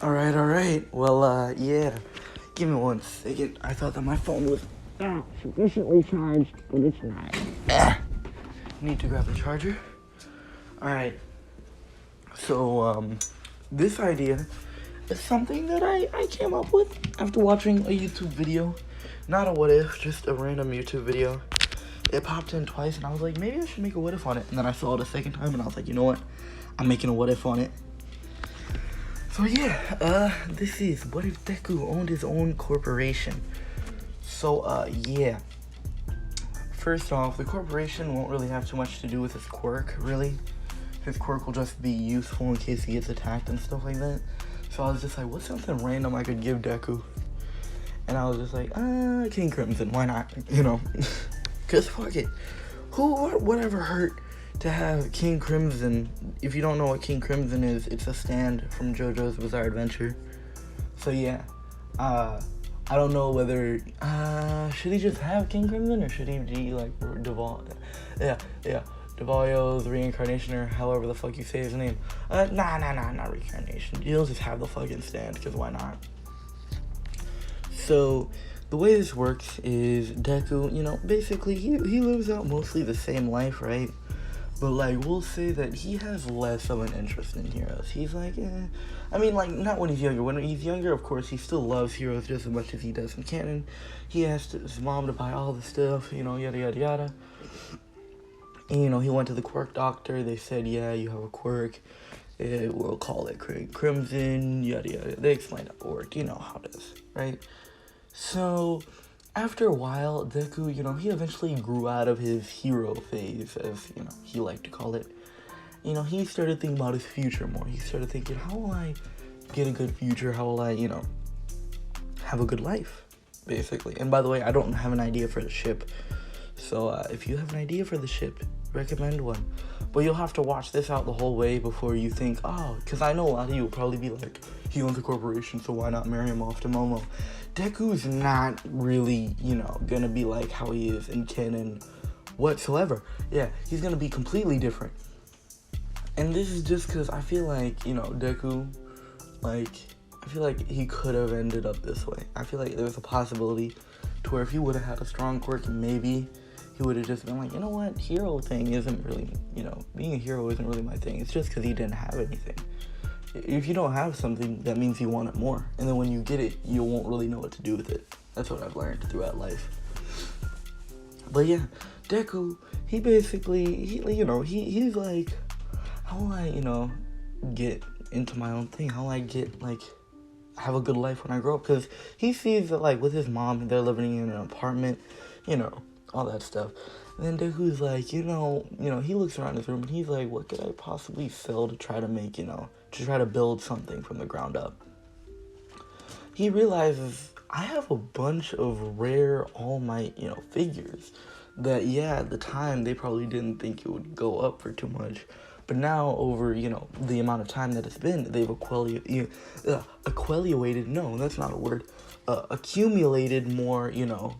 Alright. Well, yeah. Give me 1 second. I thought that my phone was sufficiently charged, but it's not. Need to grab the charger. Alright. So, this idea is something that I came up with after watching a YouTube video. Not a what if, just a random YouTube video. It popped in twice, and I was like, maybe I should make a what if on it. And then I saw it a second time, and I was like, you know what? I'm making a what if on it. So yeah, this is what if Deku owned his own corporation. So, yeah. First off, the corporation won't really have too much to do with his quirk, really. His quirk will just be useful in case he gets attacked and stuff like that. So I was just like, what's something random I could give Deku? And I was just like, King Crimson, why not? You know, cause fuck it. Who would ever hurt to have King Crimson? If you don't know what King Crimson is, it's a stand from JoJo's Bizarre Adventure. So yeah, I don't know whether, should he just have King Crimson, or should he be like Devalio's reincarnation, or however the fuck you say his name. Not reincarnation. He'll just have the fucking stand, cause why not? So, the way this works is Deku, you know, basically he lives out mostly the same life, right? But, like, we'll say that he has less of an interest in heroes. He's like, I mean, like, not when he's younger. When he's younger, of course, he still loves heroes just as much as he does in canon. He asked his mom to buy all the stuff, you know, yada, yada, yada. And, you know, he went to the quirk doctor. They said, yeah, you have a quirk. We'll call it Crimson, yada, yada. They explained how it worked. You know how it is, right? So, after a while, Deku, you know, he eventually grew out of his hero phase, as, you know, he liked to call it. You know, he started thinking about his future more. He started thinking, how will I get a good future? How will I, you know, have a good life, basically. And by the way, I don't have an idea for the ship. So, if you have an idea for the ship, recommend one. But you'll have to watch this out the whole way before you think, because I know a lot of you will probably be like, he owns a corporation, so why not marry him off to Momo? Deku's not really, you know, gonna be like how he is in canon whatsoever. Yeah, he's gonna be completely different. And this is just because I feel like, you know, Deku, like, I feel like he could have ended up this way. I feel like there's a possibility to where if he would have had a strong quirk, maybe he would have just been like, you know what, hero thing isn't really, you know, being a hero isn't really my thing. It's just because he didn't have anything. If you don't have something, that means you want it more. And then when you get it, you won't really know what to do with it. That's what I've learned throughout life. But yeah, Deku, he basically, he's like, how will I, you know, get into my own thing? How will I get, like, have a good life when I grow up? Because he sees that, like, with his mom, they're living in an apartment, you know, all that stuff. And then Deku's like, you know, he looks around his room and he's like, what could I possibly sell to try to make, you know, to try to build something from the ground up? He realizes, I have a bunch of rare All Might, you know, figures that, yeah, at the time, they probably didn't think it would go up for too much. But now, over, you know, the amount of time that it's been, they've accumulated more, you know,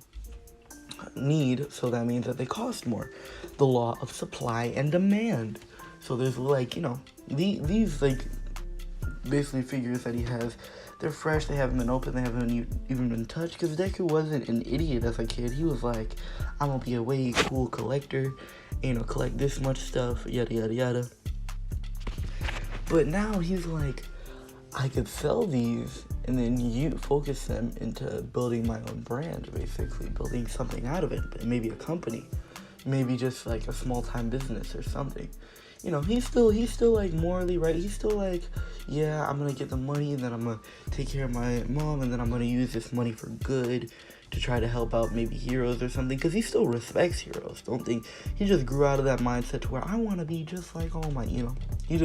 need, so that means that they cost more. The law of supply and demand. So there's, like, you know, these like, basically figures that he has, they're fresh, they haven't been opened, they haven't even been touched, because Deku wasn't an idiot as a kid. He was like, I'm gonna be a way cool collector, you know, collect this much stuff, yada, yada, yada. But now he's like, I could sell these and then you focus them into building my own brand, basically building something out of it, but maybe a company, maybe just like a small time business or something. You know, he's still like morally right. He's still like, yeah, I'm gonna get the money and then I'm gonna take care of my mom and then I'm gonna use this money for good to try to help out maybe heroes or something, because he still respects heroes. Don't think he just grew out of that mindset to where I want to be just like All Might, you know. He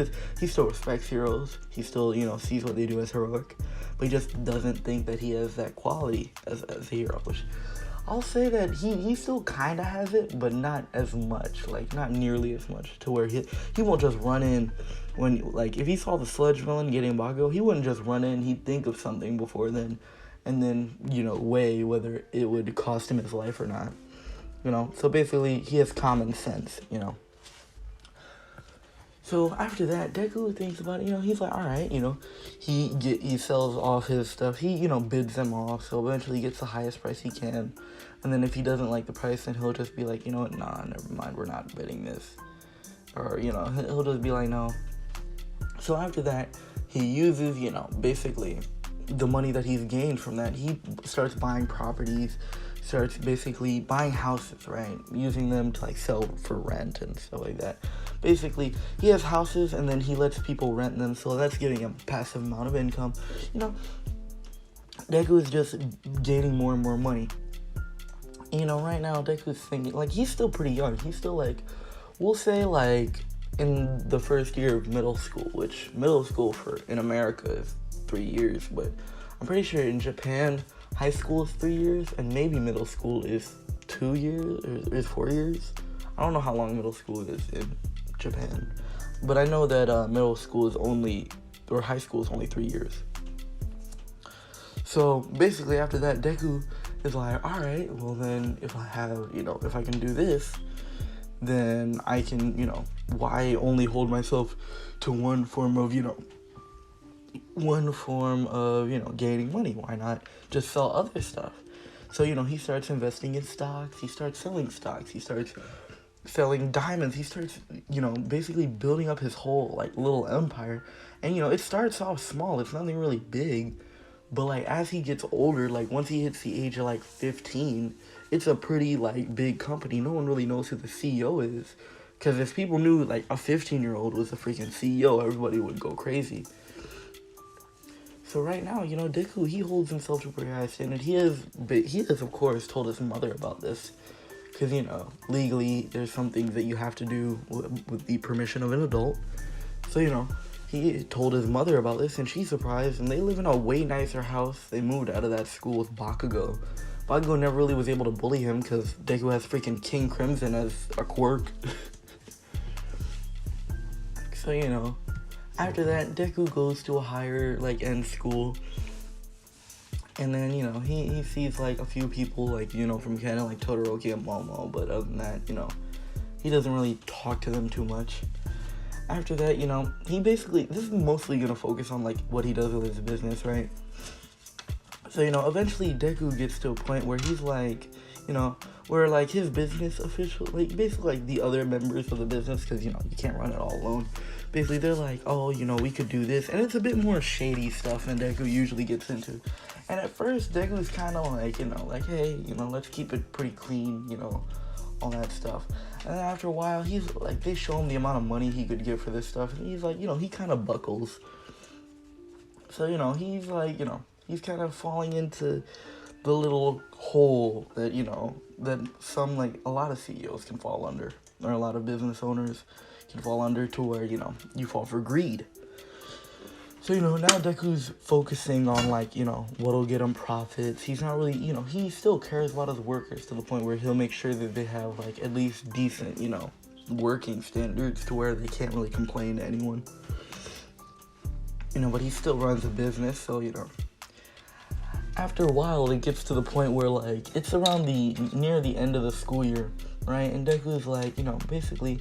still respects heroes. He still, you know, sees what they do as heroic, but he just doesn't think that he has that quality as a hero, which I'll say that he still kind of has it, but not as much, like not nearly as much, to where he won't just run in when, like, if he saw the sludge villain getting Bago, he wouldn't just run in. He'd think of something before then, and then, you know, weigh whether it would cost him his life or not, you know. So basically, he has common sense, you know. So after that, Deku thinks about it. He's like, all right, he sells off his stuff. He bids them off. So eventually, he gets the highest price he can. And then if he doesn't like the price, then he'll just be like, nah, never mind, we're not bidding this. Or he'll just be like, no. So after that, he uses basically the money that he's gained from that. He starts buying properties, starts basically buying houses, right? Using them to like sell for rent and stuff like that. Basically, he has houses and then he lets people rent them, so that's giving him a passive amount of income. Deku is just gaining more and more money. Right now Deku's thinking, like, he's still pretty young. He's still like, we'll say like in the first year of middle school, which middle school in America is 3 years, but I'm pretty sure in Japan, high school is 3 years, and maybe middle school is 2 years, or is 4 years. I don't know how long middle school is in Japan, but I know that high school is only 3 years. So basically after that, Deku is like, all right, well then if I can do this, then I can, why only hold myself to one form of gaining money? Why not just sell other stuff? So, he starts investing in stocks, he starts selling stocks, he starts selling diamonds, he starts, basically building up his whole, like, little empire. And, it starts off small, it's nothing really big, but, like, as he gets older, like, once he hits the age of, like, 15, it's a pretty, like, big company. No one really knows who the CEO is, because if people knew, like, a 15-year-old was the freaking CEO, everybody would go crazy. So right now, Deku, he holds himself to a pretty high standard. He has, of course, told his mother about this. Because, legally, there's some things that you have to do with the permission of an adult. So, he told his mother about this, and she's surprised. And they live in a way nicer house. They moved out of that school with Bakugo. Bakugo never really was able to bully him, because Deku has freaking King Crimson as a quirk. So, after that, Deku goes to a higher, like, end school. And then, he sees, like, a few people, like, from Canada, like Todoroki and Momo. But other than that, he doesn't really talk to them too much. After that, he basically, this is mostly going to focus on, like, what he does with his business, right? So, eventually Deku gets to a point where he's, like, where, like, his business official, like, basically, like, the other members of the business, because, you can't run it all alone. Basically, they're like, oh, we could do this. And it's a bit more shady stuff than Deku usually gets into. And at first, Deku's kind of like, like, hey, let's keep it pretty clean, all that stuff. And then after a while, he's like, they show him the amount of money he could get for this stuff. And he's like, he kind of buckles. So, he's like, he's kind of falling into the little hole that, that some, like, a lot of CEOs can fall under. Or a lot of business owners can fall under, to where, you fall for greed. So, now Deku's focusing on, like, what'll get him profits. He's not really, he still cares about his workers to the point where he'll make sure that they have, like, at least decent, working standards to where they can't really complain to anyone. But he still runs a business, so, after a while, it gets to the point where, like, it's around near the end of the school year, right? And Deku's like, basically,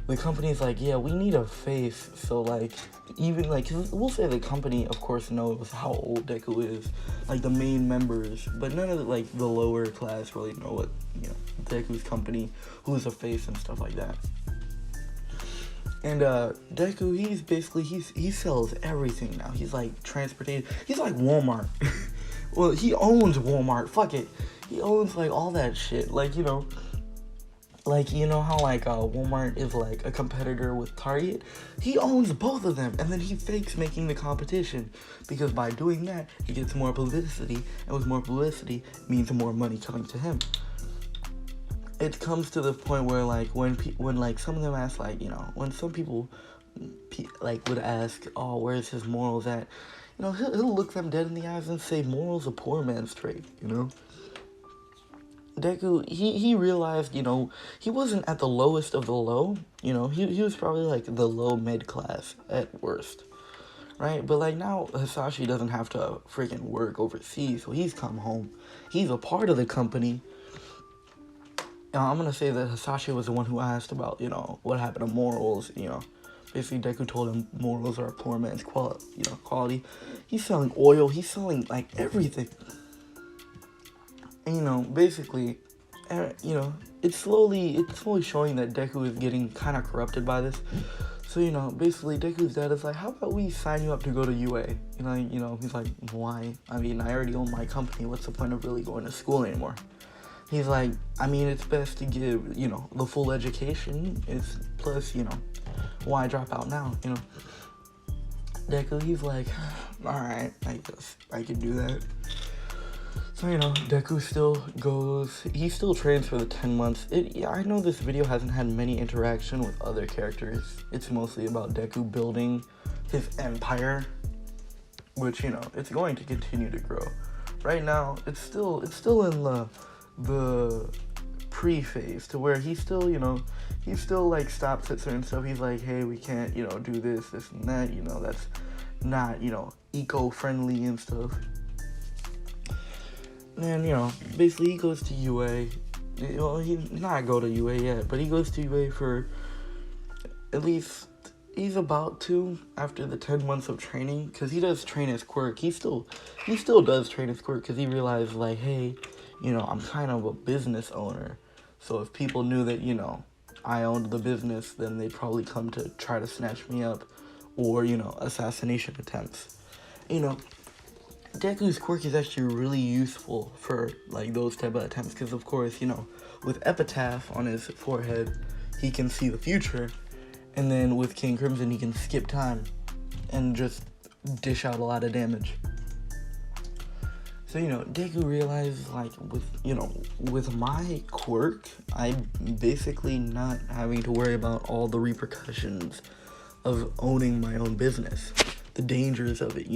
the company's like, yeah, we need a face. So, like, even, like, we'll say the company, of course, knows how old Deku is, like, the main members, but none of the, like, the lower class really know what, Deku's company, who's a face and stuff like that. And, Deku, he's basically, he sells everything now. He's, like, transportation, he's like Walmart. Well, he owns Walmart, fuck it. He owns, like, all that shit, like, like, how, like, Walmart is, like, a competitor with Target? He owns both of them, and then he fakes making the competition, because by doing that, he gets more publicity, and with more publicity, means more money coming to him. It comes to the point where, like, when like, some of them ask, like, when some people, like, would ask, oh, where's his morals at? He'll look them dead in the eyes and say, morals a poor man's trait, Deku, he realized, he wasn't at the lowest of the low, he was probably, like, the low mid-class at worst, right? But, like, now Hisashi doesn't have to freaking work overseas, so he's come home. He's a part of the company. I'm gonna say that Hisashi was the one who asked about, what happened to morals, Basically, Deku told him morals are a poor man's quality. He's selling oil. He's selling like everything. And, basically, it's slowly showing that Deku is getting kind of corrupted by this. So, basically, Deku's dad is like, how about we sign you up to go to UA? He's like, why? I mean, I already own my company. What's the point of really going to school anymore? He's like, I mean, it's best to give, the full education. Plus, why drop out now, Deku, he's like, alright, I guess I can do that. So, Deku still goes, he still trains for the 10 months. I know this video hasn't had many interaction with other characters. It's mostly about Deku building his empire, which, it's going to continue to grow. Right now, it's still in the pre-phase to where he still, he still, like, stops at certain stuff. He's like, hey, we can't, do this and that, that's not, eco-friendly and stuff. And, basically he goes to UA. Well, he's not go to UA yet, but he goes to UA for at least, he's about to, after the 10 months of training, because he does train his quirk. He still does train his quirk, because he realized, like, hey, I'm kind of a business owner. So if people knew that, I owned the business, then they'd probably come to try to snatch me up, or, assassination attempts. Deku's quirk is actually really useful for, like, those type of attempts, because, of course, with Epitaph on his forehead, he can see the future, and then with King Crimson, he can skip time and just dish out a lot of damage. So, Deku realized, like, with my quirk, I'm basically not having to worry about all the repercussions of owning my own business, the dangers of it,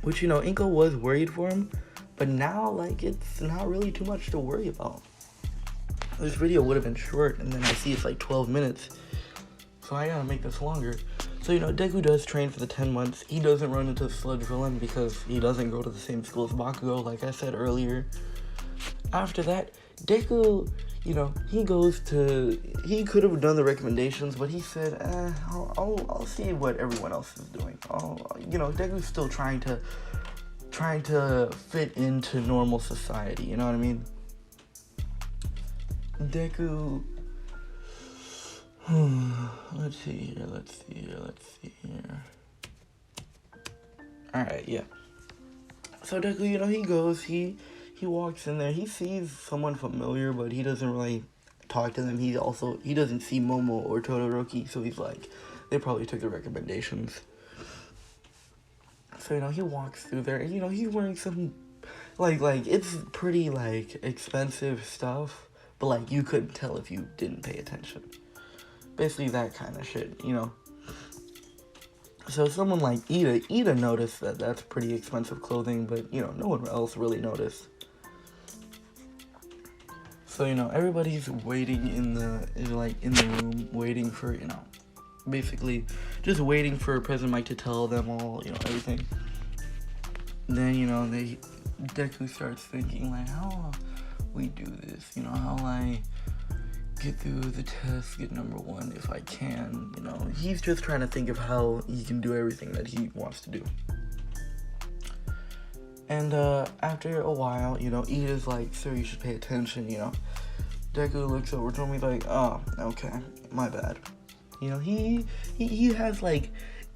Which, Inko was worried for him, but now, like, it's not really too much to worry about. This video would have been short, and then I see it's like 12 minutes, so I gotta make this longer. So, Deku does train for the 10 months. He doesn't run into the sludge villain because he doesn't go to the same school as Bakugo, like I said earlier. After that, Deku, he could have done the recommendations, but he said, I'll see what everyone else is doing. Deku's still trying to fit into normal society, you know what I mean? Deku, let's see here. Alright, yeah. So Deku, he goes, he walks in there, he sees someone familiar, but he doesn't really talk to them. He doesn't see Momo or Todoroki, so he's like, they probably took the recommendations. So, he walks through there, and, he's wearing some, like, it's pretty, like, expensive stuff, but, like, you couldn't tell if you didn't pay attention. Basically that kind of shit, So someone like Ida noticed that that's pretty expensive clothing, but, no one else really noticed. So, everybody's waiting in the room, waiting for, basically just waiting for President Mike to tell them all, everything. Then, Deku starts thinking, like, how we do this, how I get through the test, get number 1 if I can, He's just trying to think of how he can do everything that he wants to do. And, after a while, Ida's like, sir, you should pay attention, Deku looks over to me like, oh, okay, my bad. He has, like,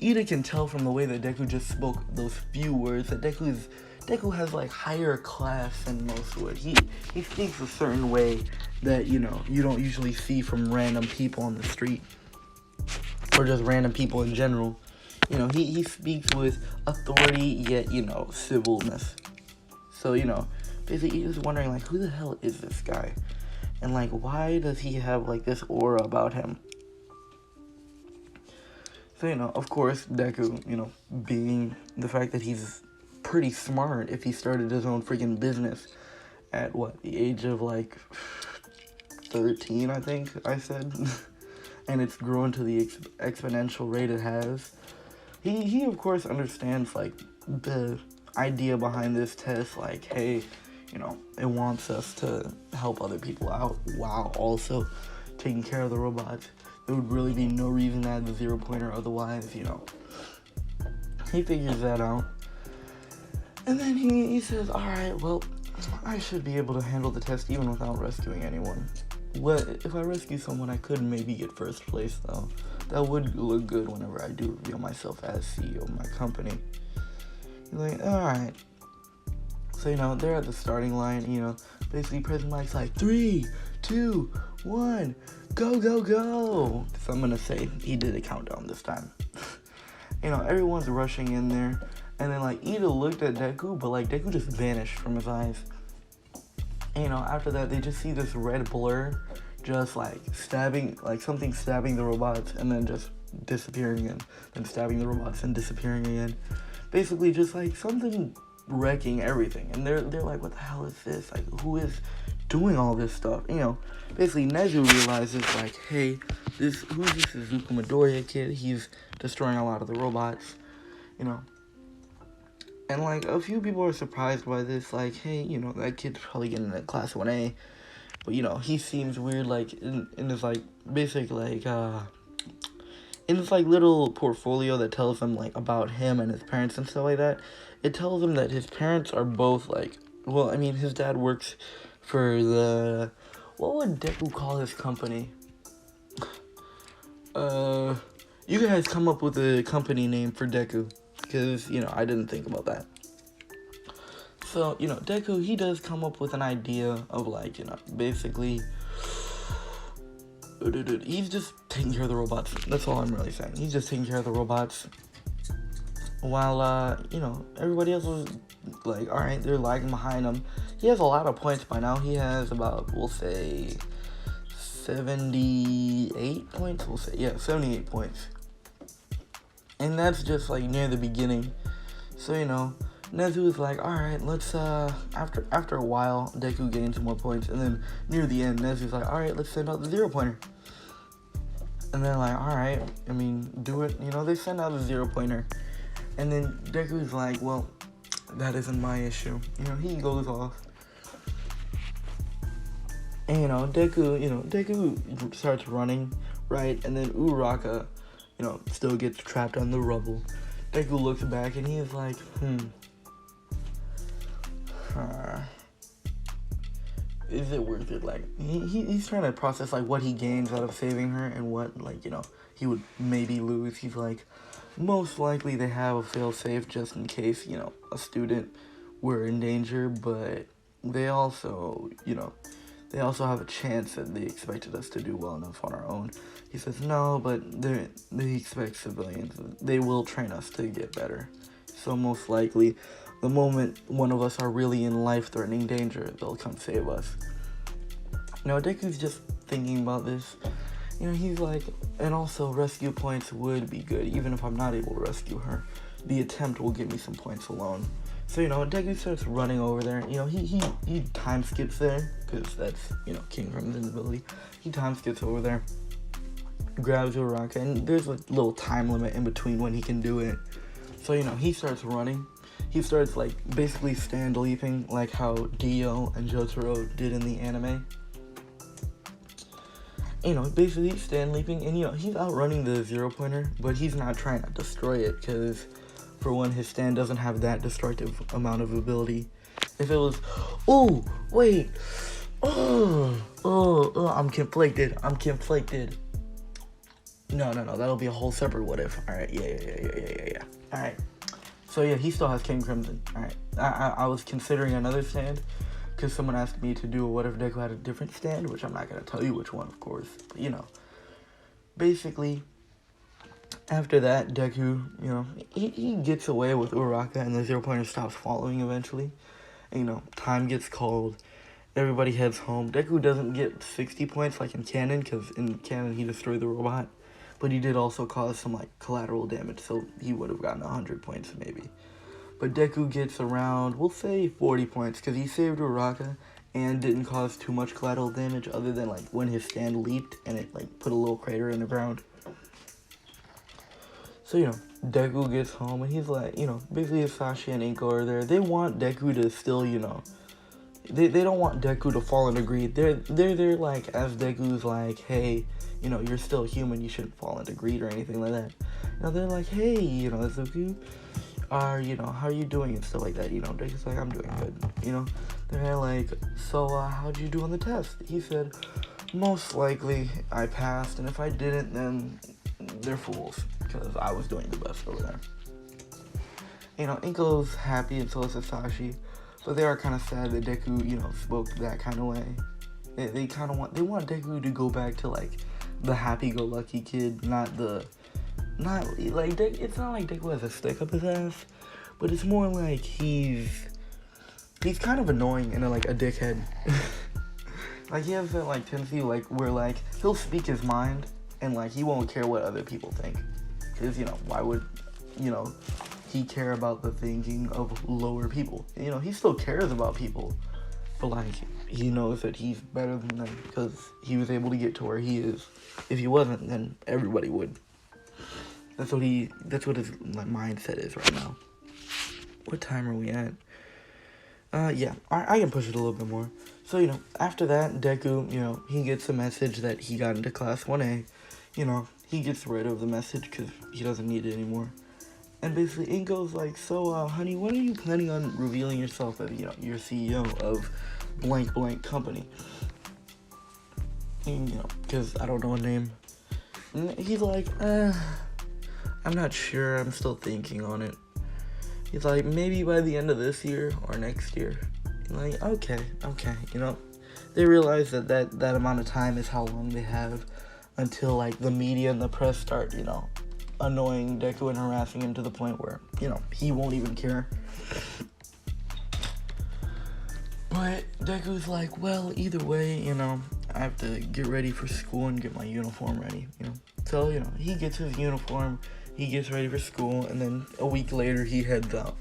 Ida can tell from the way that Deku just spoke those few words that Deku has, like, higher class than most would. He speaks a certain way that, you don't usually see from random people on the street. Or just random people in general. He speaks with authority, yet, civilness. So, basically he's wondering, like, who the hell is this guy? And, like, why does he have, like, this aura about him? So, of course, Deku, being the fact that he's pretty smart if he started his own freaking business at, the age of, like, 13, I think I said. And it's grown to the exponential rate it has. He of course understands, like, the idea behind this test, like, hey, it wants us to help other people out while also taking care of the robots. there would really be no reason to add the 0-pointer otherwise, He figures that out. And then he says, alright, well, I should be able to handle the test even without rescuing anyone. Well, if I rescue someone, I could maybe get first place, though. That would look good whenever I do reveal myself as CEO of my company. He's like, alright. So, they're at the starting line, basically President Mike's like, 3, 2, 1, go, go, go. So I'm gonna say he did a countdown this time. Everyone's rushing in there. And then, Ida looked at Deku, but, Deku just vanished from his eyes. And, after that, they just see this red blur just, stabbing, something stabbing the robots and then just disappearing again. Then stabbing the robots and disappearing again. Basically, just, something wrecking everything. And they're like, what the hell is this? Who is doing all this stuff? Basically, Nezu realizes, hey, who's this Izuku Midoriya kid? He's destroying a lot of the robots, And, a few people are surprised by this, hey, that kid's probably getting a class 1A. But, he seems weird, in his, basic, in this, little portfolio that tells him, about him and his parents and stuff like that. It tells him that his parents are both, his dad works for what would Deku call his company? You guys come up with a company name for Deku. Because, I didn't think about that. So, Deku, he does come up with an idea of, basically, he's just taking care of the robots. That's all I'm really saying. He's just taking care of the robots. While, everybody else is, alright, they're lagging behind him. He has a lot of points by now. He has about, we'll say, 78 points? 78 points. And that's just, near the beginning. So, Nezu is alright, let's, after a while, Deku gains more points. And then, near the end, Nezu's alright, let's send out the 0-pointer. And they're alright, do it. They send out the 0-pointer. And then Deku's well, that isn't my issue. He goes off. And, Deku starts running, right? And then Uraraka, still gets trapped on the rubble. Deku looks back and he is is it worth it? He's trying to process, what he gains out of saving her and what, he would maybe lose. He's most likely they have a fail-safe just in case, a student were in danger, but they also, they also have a chance that they expected us to do well enough on our own. He says, no, but they expect civilians. They will train us to get better. So most likely, the moment one of us are really in life-threatening danger, they'll come save us. Deku's just thinking about this. He's and also rescue points would be good, even if I'm not able to rescue her. The attempt will give me some points alone. So, Deku starts running over there. He time skips there, because that's, King Crimson's ability. He time skips over there, grabs Uraraka, and there's a little time limit in between when he can do it. So, he starts running. He starts, basically stand leaping, like how Dio and Jotaro did in the anime. Basically stand leaping, and, he's outrunning the 0-pointer, but he's not trying to destroy it, because, for one, his stand doesn't have that destructive amount of ability. If it was, I'm conflicted. No, that'll be a whole separate what if. Alright, yeah. Alright. So yeah, he still has King Crimson. Alright. I was considering another stand, because someone asked me to do a what if Deku had a different stand, which I'm not going to tell you which one, of course. But, basically, after that, Deku, he gets away with Uraraka, and the 0-pointer stops following eventually. And, time gets cold. Everybody heads home. Deku doesn't get 60 points like in canon, because in canon he destroyed the robot. But he did also cause some, collateral damage, so he would have gotten 100 points maybe. But Deku gets around, we'll say 40 points, because he saved Uraraka and didn't cause too much collateral damage other than, when his stand leaped and it, put a little crater in the ground. So, Deku gets home and he's basically Sashi and Inko are there. They want Deku to still, they don't want Deku to fall into greed. They're like, as Deku's like, hey, you know, you're still human, you shouldn't fall into greed or anything like that. You know, they're like, hey, you know, Deku, you know, how are you doing and stuff like that. You know, Deku's like, I'm doing good. You know, they're like, so how'd you do on the test? He said, most likely I passed, and if I didn't, then they're fools, because I was doing the best over there. You know, Inko's happy and so is Sasashi, but they are kind of sad that Deku, you know, spoke that kind of way. They kind of want Deku to go back to, like, the happy-go-lucky kid, not like, it's not like Deku has a stick up his ass, but it's more like he's kind of annoying and, like, a dickhead. Like, he has that, like, tendency, like, where, like, he'll speak his mind, and, like, he won't care what other people think. Because, you know, why would, you know, he care about the thinking of lower people? You know, he still cares about people, but, like, he knows that he's better than them because he was able to get to where he is. If he wasn't, then everybody would. That's what his, like, mindset is right now. What time are we at? Yeah, I can push it a little bit more. So, you know, after that, Deku, you know, he gets a message that he got into Class 1A. You know, he gets rid of the message because he doesn't need it anymore. And basically, Inko's like, so, honey, when are you planning on revealing yourself as, you know, you're CEO of blank blank company? And, you know, because I don't know a name. And he's like, I'm not sure, I'm still thinking on it. He's like, maybe by the end of this year or next year. Like, okay, you know, they realize that amount of time is how long they have until, like, the media and the press start, you know, annoying Deku and harassing him to the point where, you know, he won't even care. But Deku's like, well, either way, you know, I have to get ready for school and get my uniform ready, you know. So, you know, he gets his uniform, he gets ready for school, and then a week later he heads out.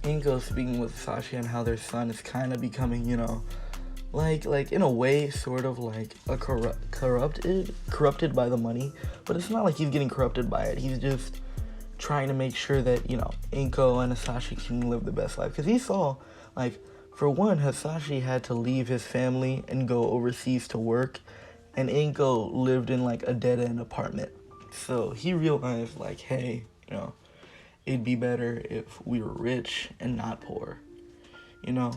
Inko speaking with Sashi on how their son is kind of becoming, you know, like in a way, sort of like a corrupted by the money, but it's not like he's getting corrupted by it. He's just trying to make sure that, you know, Inko and Hasashi can live the best life. Because he saw, like, for one, Hasashi had to leave his family and go overseas to work, and Inko lived in, like, a dead-end apartment. So he realized, like, hey, you know, it'd be better if we were rich and not poor, you know?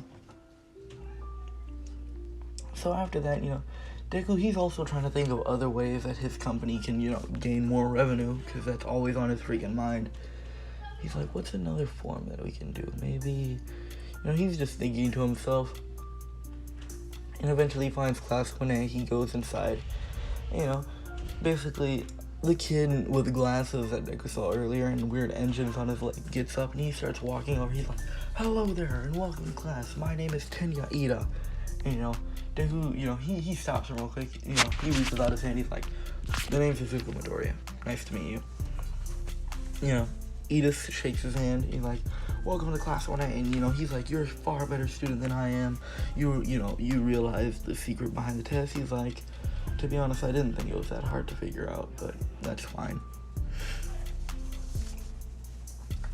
So after that, you know, Deku, he's also trying to think of other ways that his company can, you know, gain more revenue, because that's always on his freaking mind. He's like, what's another form that we can do? Maybe, you know, he's just thinking to himself. And eventually he finds Class 1A, he goes inside, you know, basically the kid with glasses that Deku saw earlier and weird engines on his leg gets up and he starts walking over. He's like, hello there and welcome to class. My name is Tenya Ida. And, you know, Deku, you know, he stops him real quick. You know, he reaches out his hand. He's like, the name's Izuku Midoriya. Nice to meet you. You know, Ida shakes his hand. He's like, welcome to Class 1A. And, you know, he's like, you're a far better student than I am. You know, you realize the secret behind the test. He's like, to be honest, I didn't think it was that hard to figure out, but that's fine.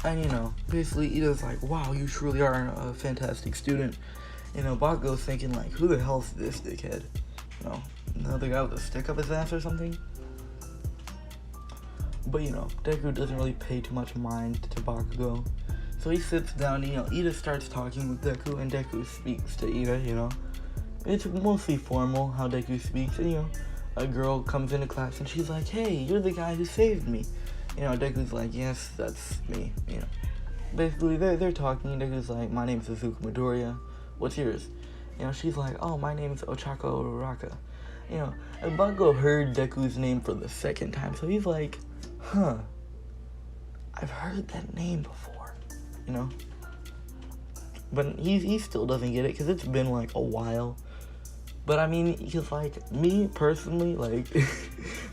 And, you know, basically Ida's like, wow, you truly are a fantastic student. You know, Bakugo's thinking, like, who the hell's this dickhead? You know, another guy with a stick up his ass or something? But, you know, Deku doesn't really pay too much mind to Bakugo. So he sits down and, you know, Ida starts talking with Deku, and Deku speaks to Ida, you know. It's mostly formal how Deku speaks, and, you know, a girl comes into class and she's like, hey, you're the guy who saved me. You know, Deku's like, yes, that's me, you know. Basically, they're talking, and Deku's like, my name's Izuku Midoriya. What's yours? You know, she's like, oh, my name's Ochako Uraraka. You know, and Bakugo heard Deku's name for the second time, so he's like, huh, I've heard that name before, you know? But he still doesn't get it, because it's been, like, a while. But, I mean, he's like, me, personally, like,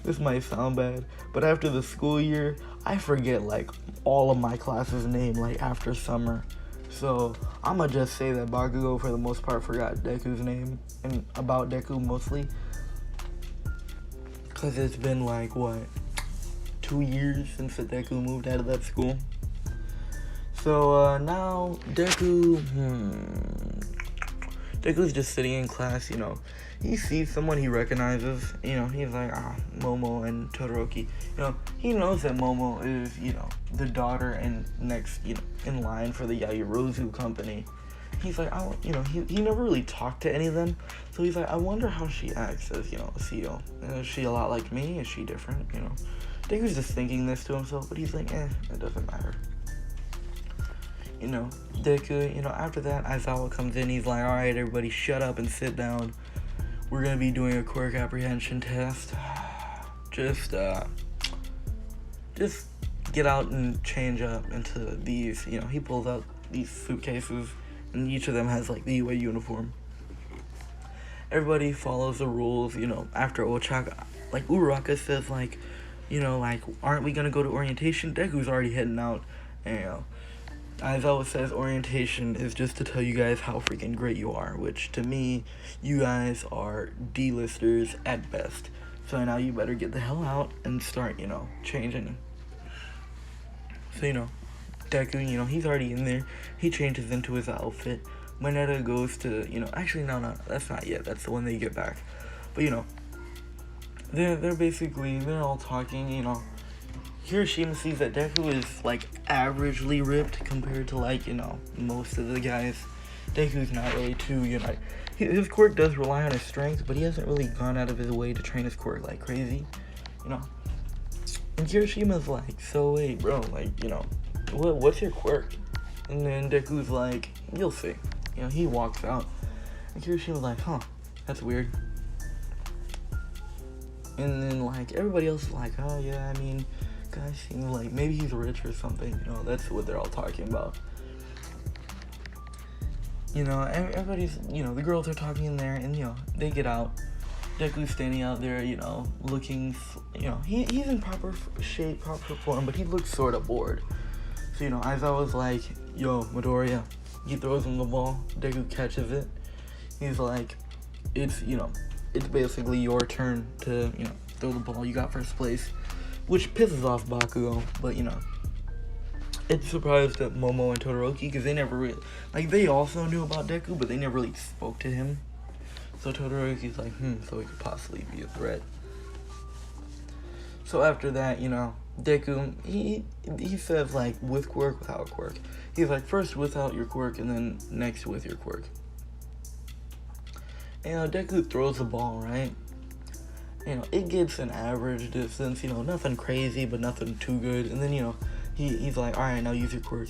this might sound bad, but after the school year, I forget, like, all of my class's name, like, after summer. So, I'ma just say that Bakugo, for the most part, forgot Deku's name, and about Deku, mostly. Because it's been, like, what, 2 years since Deku moved out of that school? So now Deku's just sitting in class, he sees someone he recognizes, he's like, Momo and Todoroki. He knows that Momo is, the daughter and next, in line for the Yaoyorozu company. He's like, he never really talked to any of them, so he's like, I wonder how she acts as, a CEO. Is she a lot like me? Is she different, Deku's just thinking this to himself, but he's like, it doesn't matter. Deku, after that, Aizawa comes in, he's like, alright, everybody shut up and sit down. We're gonna be doing a quirk apprehension test. Just get out and change up into these, he pulls out these suitcases, and each of them has, like, the UA uniform. Everybody follows the rules, after Ochaka, like, Uraraka says, like, aren't we gonna go to orientation? Deku's already heading out, and, Aizawa says orientation is just to tell you guys how freaking great you are, which to me, you guys are D-listers at best. So now you better get the hell out and start, changing. So, Deku, he's already in there. He changes into his outfit. Mineta goes to, actually, no, that's not yet. That's the one they get back. But, they're all talking, Hiroshima sees that Deku is, like, averagely ripped compared to, like, most of the guys. Deku's not really too, his quirk does rely on his strength, but he hasn't really gone out of his way to train his quirk like crazy, And Hiroshima's like, so wait, bro, like, what's your quirk? And then Deku's like, you'll see. He walks out. And Hiroshima's like, that's weird. And then, like, everybody else is like, oh, yeah, guys seem like maybe he's rich or something, that's what they're all talking about. Everybody's, the girls are talking in there, and, they get out. Deku's standing out there, looking, he's in proper shape, proper form, but he looks sort of bored. So, Aizawa's like, yo, Midoriya. He throws him the ball. Deku catches it. He's like, it's basically your turn to, throw the ball. You got first place. Which pisses off Bakugo, but, it's surprised that Momo and Todoroki, because they never really, they also knew about Deku, but they never really spoke to him. So Todoroki's like, so he could possibly be a threat. So after that, Deku, he says, like, with quirk, without quirk. He's like, first without your quirk, and then next with your quirk. And, Deku throws the ball, right? It gets an average distance, nothing crazy, but nothing too good. And then, he's like, alright, now use your quirk.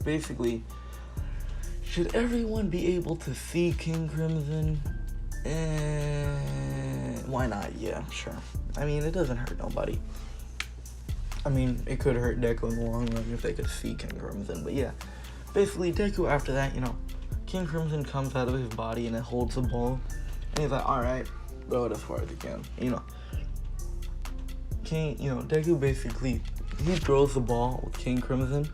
Basically, should everyone be able to see King Crimson? Why not? Yeah, sure. It doesn't hurt nobody. It could hurt Deku in the long run if they could see King Crimson. But yeah, basically, Deku after that, King Crimson comes out of his body and it holds the ball. And he's like, alright, throw it as far as you can. Deku basically, he throws the ball with King Crimson,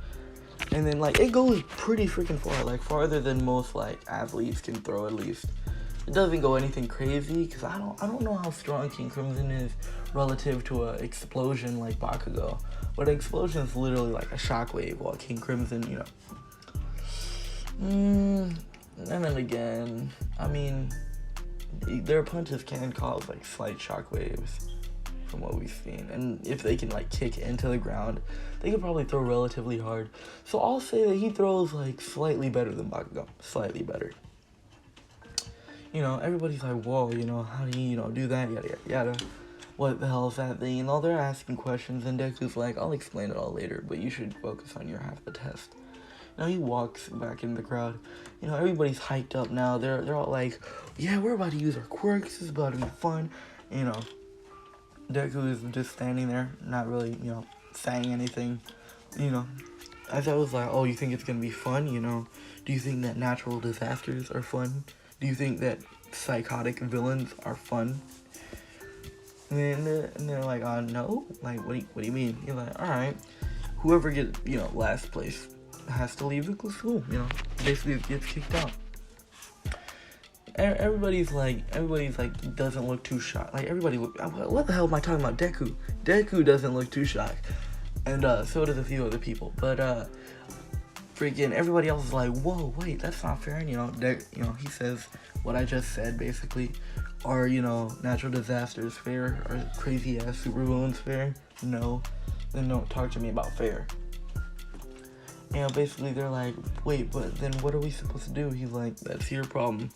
and then, like, it goes pretty freaking far, like, farther than most, like, athletes can throw, at least. It doesn't go anything crazy, because I don't know how strong King Crimson is relative to an explosion like Bakugo, but an explosion is literally like a shockwave, while King Crimson, and then again, their punches can cause, like, slight shockwaves from what we've seen. And if they can, like, kick into the ground, they can probably throw relatively hard. So I'll say that he throws, like, slightly better than Bakugo. Slightly better. Everybody's like, whoa, how do you, do that? Yada, yada, yada. What the hell is that thing? And all they're asking questions, and Deku's like, I'll explain it all later, but you should focus on your half of the test. Now he walks back in the crowd. Everybody's hyped up now. They're all like, yeah, we're about to use our quirks. This is about to be fun. Deku is just standing there, not really, saying anything. As I was like, oh, you think it's gonna be fun? Do you think that natural disasters are fun? Do you think that psychotic villains are fun? And they're like, no. Like, what do you mean? You're like, all right. Whoever gets, last place has to leave the school. Basically gets kicked out. Everybody's like, doesn't look too shocked. Like, what the hell am I talking about? Deku doesn't look too shocked. And, so does a few other people. But, freaking everybody else is like, whoa, wait, that's not fair. And, he says what I just said, basically. Are, natural disasters fair? Are crazy ass supervillains fair? No. Then don't talk to me about fair. Basically they're like, wait, but then what are we supposed to do? He's like, that's your problem.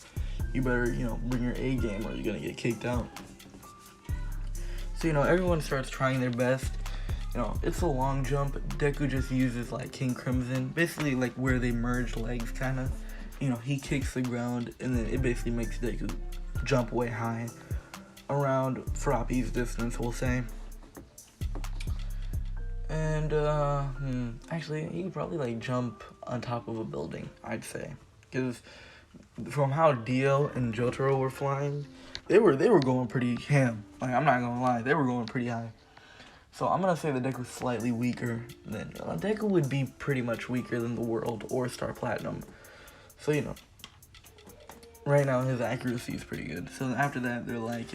You better, bring your A game or you're gonna get kicked out. So, everyone starts trying their best. It's a long jump. Deku just uses, like, King Crimson. Basically, like, where they merge legs, kind of. He kicks the ground, and then it basically makes Deku jump way high. Around Froppy's distance, we'll say. And, actually, he could probably, like, jump on top of a building, I'd say. Because from how Dio and Jotaro were flying, they were going pretty ham. Like, I'm not gonna lie, they were going pretty high. So I'm gonna say that Deku's slightly weaker than... Deku would be pretty much weaker than the World or Star Platinum. So, right now his accuracy is pretty good. So after that, they're like,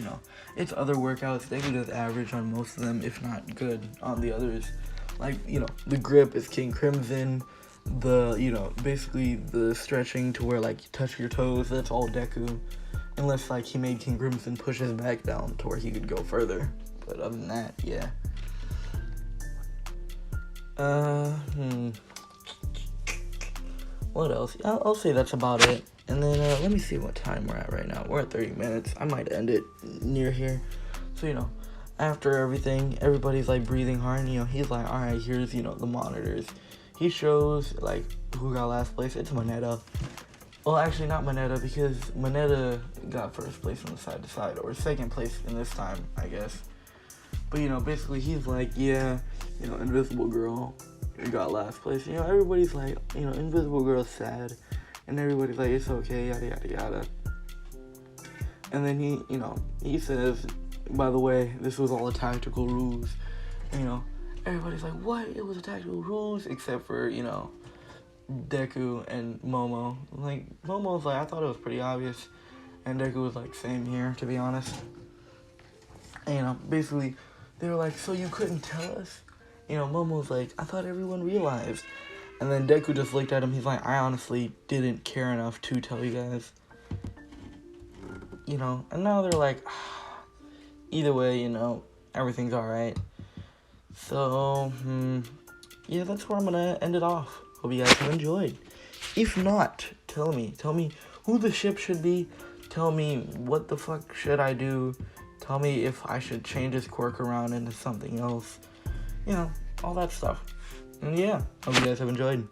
it's other workouts. Deku does average on most of them, if not good on the others. Like, the grip is King Crimson. The, basically the stretching to where, like, you touch your toes, that's all Deku. Unless, like, he made King Crimson push his back down to where he could go further. But other than that, yeah. What else? I'll say that's about it. And then, let me see what time we're at right now. We're at 30 minutes. I might end it near here. So, after everything, everybody's, like, breathing hard. And, he's like, alright, here's, the monitors. He shows, like, who got last place. It's Moneta. Well, actually, not Moneta, because Moneta got first place from the side to side. Or second place in this time, I guess. But, basically, he's like, yeah, Invisible Girl got last place. Everybody's like, Invisible Girl's sad. And everybody's like, it's okay, yada, yada, yada. And then he says, by the way, this was all a tactical ruse. Everybody's like, what? It was a tactical ruse? Except for, Deku and Momo. Like, Momo's like, I thought it was pretty obvious. And Deku was like, same here, to be honest. And, basically, they were like, so you couldn't tell us? Momo's like, I thought everyone realized. And then Deku just looked at him. He's like, I honestly didn't care enough to tell you guys. And now they're like, either way, everything's alright. So, yeah, that's where I'm gonna end it off. Hope you guys have enjoyed. If not, tell me who the ship should be. Tell me what the fuck should I do. Tell me if I should change his quirk around into something else. All that stuff. And yeah, hope you guys have enjoyed.